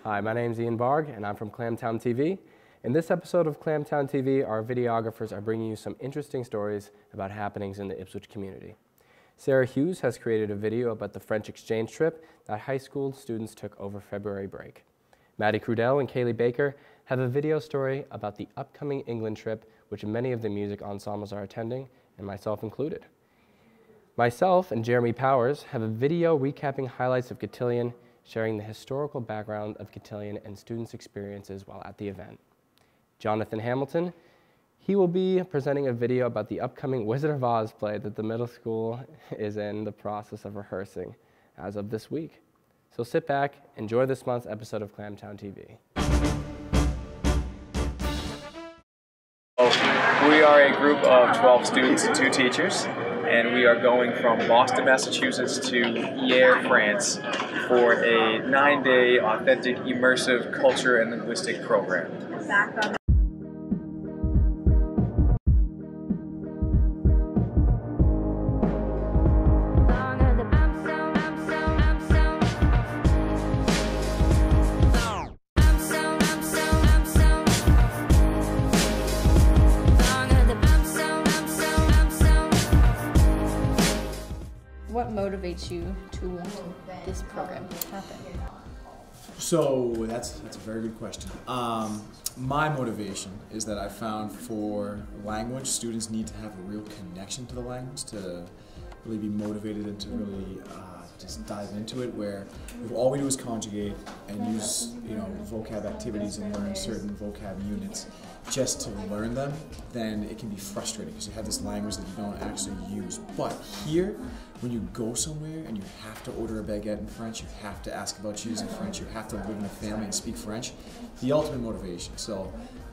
Hi, my name is Ian Barg, and I'm from Clamtown TV. In this episode of Clamtown TV, our videographers are bringing you some interesting stories about happenings in the Ipswich community. Sarah Hughes has created a video about the French exchange trip that high school students took over February break. Maddie Crudell and Kaylee Baker have a video story about the upcoming England trip, which many of the music ensembles are attending, and myself included. Myself and Jeremy Powers have a video recapping highlights of Cotillion, sharing the historical background of Cotillion and students' experiences while at the event. Jonathan Hamilton, he will be presenting a video about the upcoming Wizard of Oz play that the middle school is in the process of rehearsing as of this week. So sit back, enjoy this month's episode of Clamtown TV. We are a group of 12 students and 2 teachers, and we are going from Boston, Massachusetts to Hyères, France for a 9-day authentic, immersive culture and linguistic program. What motivates you to want this program to happen? So that's a very good question. My motivation is that I found for language, students need to have a real connection to the language to really be motivated and to really just dive into it, where if all we do is conjugate and use vocab activities and learn certain vocab units just to learn them, then it can be frustrating because you have this language that you don't actually use. But here, when you go somewhere and you have to order a baguette in French, you have to ask about cheese in French, you have to live in a family and speak French, the ultimate motivation. So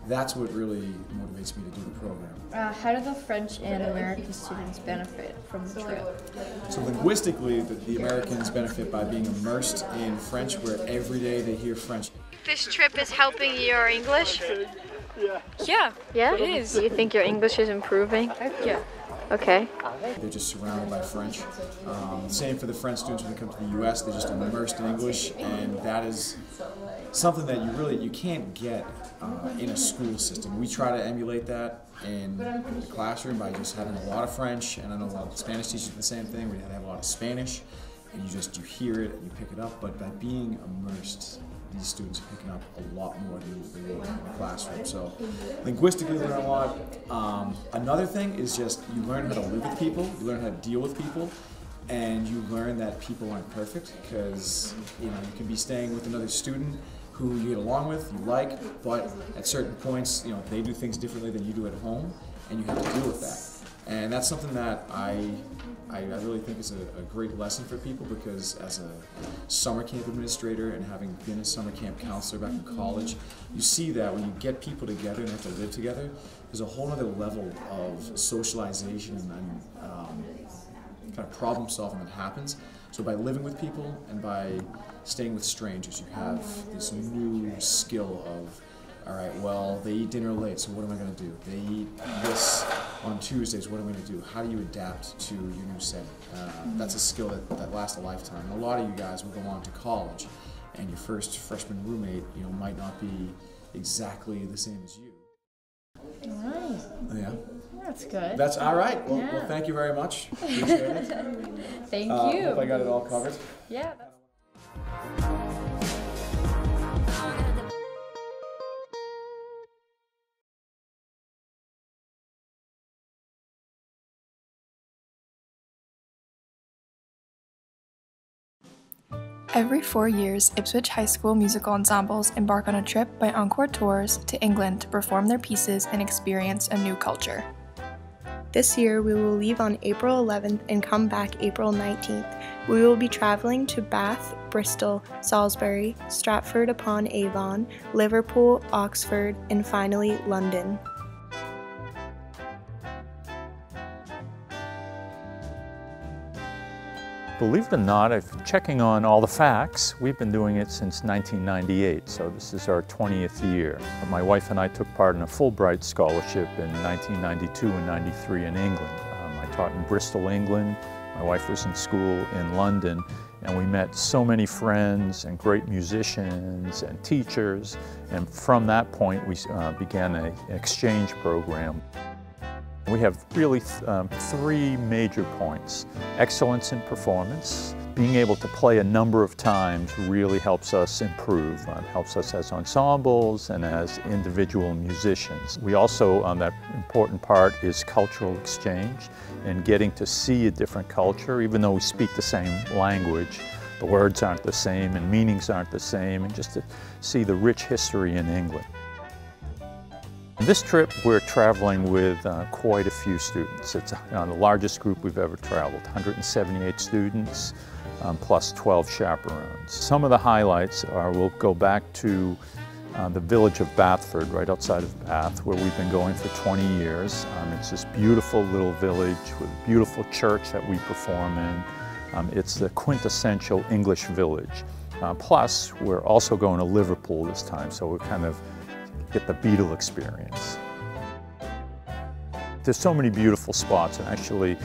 that's what really motivates me to do the program. How do the French and American students benefit from the trip? So linguistically, the Americans benefit by being immersed in French, where every day they hear French. This trip is helping your English? Yeah. Yeah? It is. Do you think your English is improving? Yeah. Okay. They're just surrounded by French. Same for the French students when they come to the U.S. They're just immersed in English, and that is something that you can't get in a school system. We try to emulate that in the classroom by just having a lot of French, and I know a lot of Spanish teachers do the same thing. We have a lot of Spanish, and you hear it and you pick it up. But by being immersed, these students are picking up a lot more than they would in the classroom. So linguistically, learn a lot. Another thing is just you learn how to live with people, you learn how to deal with people, and you learn that people aren't perfect, because you can be staying with another student who you get along with, you like, but at certain points, they do things differently than you do at home, and you have to deal with that. And that's something that I really think is a great lesson for people, because as a summer camp administrator and having been a summer camp counselor back in college, you see that when you get people together and have to live together, there's a whole other level of socialization and kind of problem solving that happens. So by living with people and by staying with strangers, you have this new skill of, all right, well, they eat dinner late, so what am I going to do? They eat this on Tuesdays, what am I going to do? How do you adapt to your new setting? That's a skill that lasts a lifetime. And a lot of you guys will go on to college, and your first freshman roommate might not be exactly the same as you. All right. Yeah. That's good. That's all right. Well, Yeah. well, thank you very much. Appreciate it. Thank you. Hope I got it all covered. Yeah. Every 4 years, Ipswich High School musical ensembles embark on a trip by encore tours to England to perform their pieces and experience a new culture. This year, we will leave on April 11th and come back April 19th. We will be traveling to Bath, Bristol, Salisbury, Stratford-upon-Avon, Liverpool, Oxford, and finally London. Believe it or not, checking on all the facts, we've been doing it since 1998, so this is our 20th year. My wife and I took part in a Fulbright scholarship in 1992 and 93 in England. I taught in Bristol, England. My wife was in school in London, and we met so many friends and great musicians and teachers, and from that point we began an exchange program. We have really three major points. Excellence in performance. Being able to play a number of times really helps us improve. It helps us as ensembles and as individual musicians. We also, that important part is cultural exchange and getting to see a different culture. Even though we speak the same language, the words aren't the same and meanings aren't the same, and just to see the rich history in England. This trip, we're traveling with quite a few students. It's the largest group we've ever traveled, 178 students, plus 12 chaperones. Some of the highlights are, we'll go back to the village of Bathford, right outside of Bath, where we've been going for 20 years. It's this beautiful little village with a beautiful church that we perform in. It's the quintessential English village. Plus, we're also going to Liverpool this time, so we're kind of get the Beatle experience. There's so many beautiful spots, and actually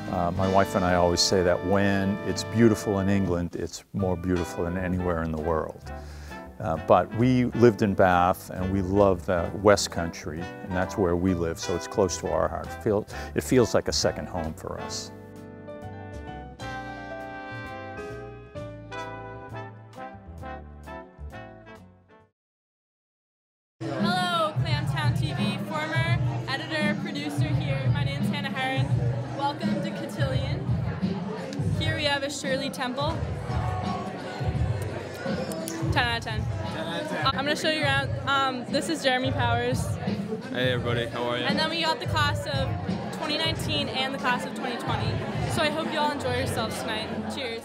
my wife and I always say that when it's beautiful in England, it's more beautiful than anywhere in the world. But we lived in Bath and we love the West Country, and that's where we live, so it's close to our heart. It feels like a second home for us. Hello, Clam TV, former editor, producer here. My name's Hannah Herron. Welcome to Cotillion. Here we have a Shirley Temple. 10 out of 10. 10 out of 10. I'm going to show you around. This is Jeremy Powers. Hey everybody, how are you? And then we got the class of 2019 and the class of 2020. So I hope you all enjoy yourselves tonight. Cheers.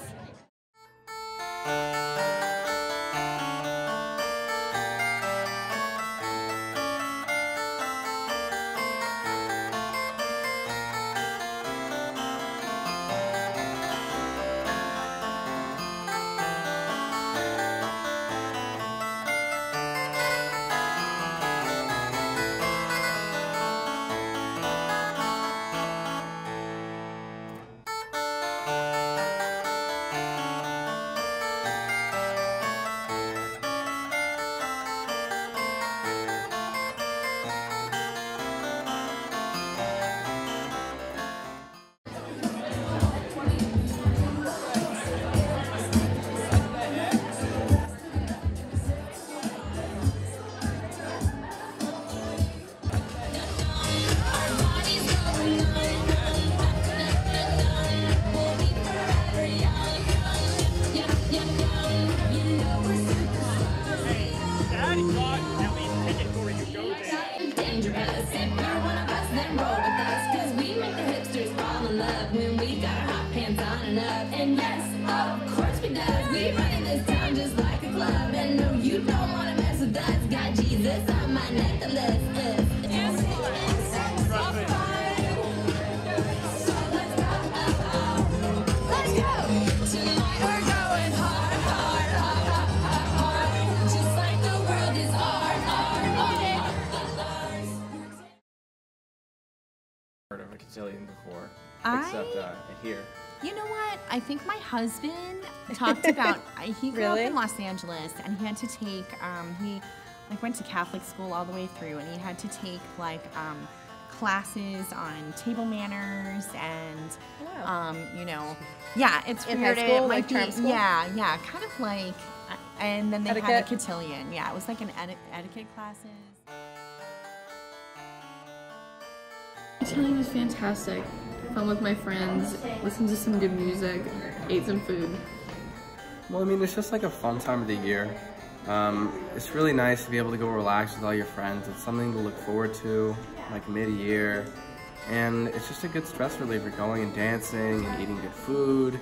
And yes, of course we does. We running this town just like a club. And no, you don't want to mess with us. Got Jesus on my necklace. So let's go. Let's go. Tonight we're going hard, hard, hard, hard, hard. Just like the world is ours. Heard of a cotillion before, I- except here. You know what? I think my husband talked about, he grew up in Los Angeles and he had to take, he went to Catholic school all the way through, and he had to take classes on table manners and, you know, yeah, it's In weird. high school, It might like be, charm school? yeah, kind of like, and then they had a Etiquette? cotillion. Yeah, it was like an etiquette classes. Cotillion is fantastic. Fun with my friends, listen to some good music, ate some food. Well, I mean, it's just like a fun time of the year. It's really nice to be able to go relax with all your friends. It's something to look forward to, like mid-year. And it's just a good stress reliever, going and dancing and eating good food.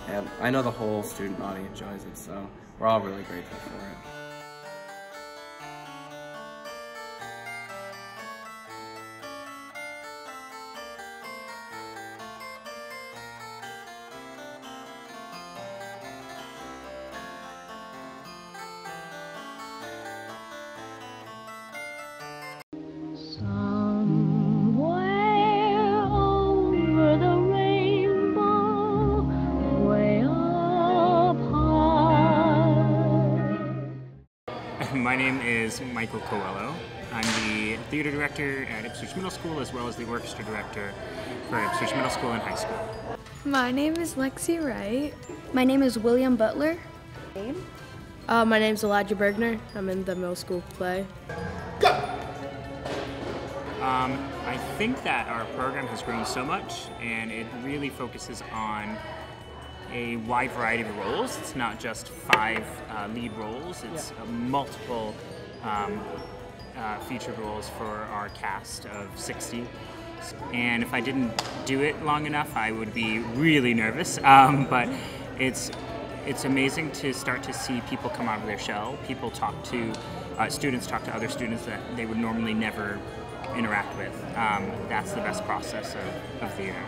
And I know the whole student body enjoys it, so we're all really grateful for it. Somewhere over the rainbow, way up name is Michael Coelho. I'm the theater director at Ipswich Middle School as well as the orchestra director for Ipswich Middle School and High School. My name is Lexi Wright. My name is William Butler. My name's Elijah Bergner. I'm in the middle school play. I think that our program has grown so much, and it really focuses on a wide variety of roles. It's not just 5 lead roles, it's multiple featured roles for our cast of 60. And if I didn't do it long enough, I would be really nervous. But it's amazing to start to see people come out of their shell. People talk to, students talk to other students that they would normally never interact with. That's the best process of theater.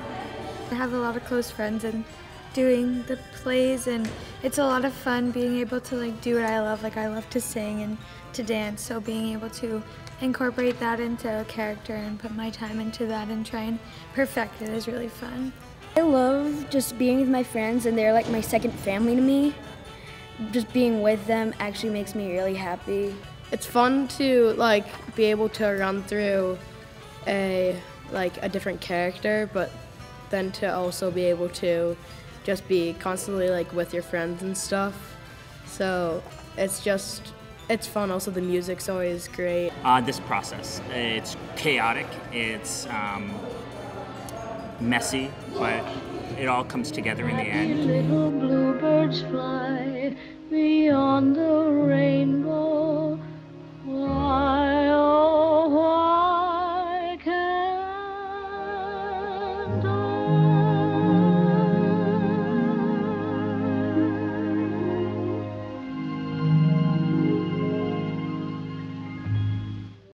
I have a lot of close friends and doing the plays, and it's a lot of fun being able to like do what I love. Like I love to sing and to dance, so being able to incorporate that into a character and put my time into that and try and perfect it is really fun. I love just being with my friends, and they're like my second family to me. Just being with them actually makes me really happy. It's fun to like be able to run through a different character, but then to also be able to just be constantly like with your friends and stuff. So it's fun. Also the music's always great. This process, it's chaotic, it's messy, but it all comes together in the end. Little bluebirds fly beyond the rainbow.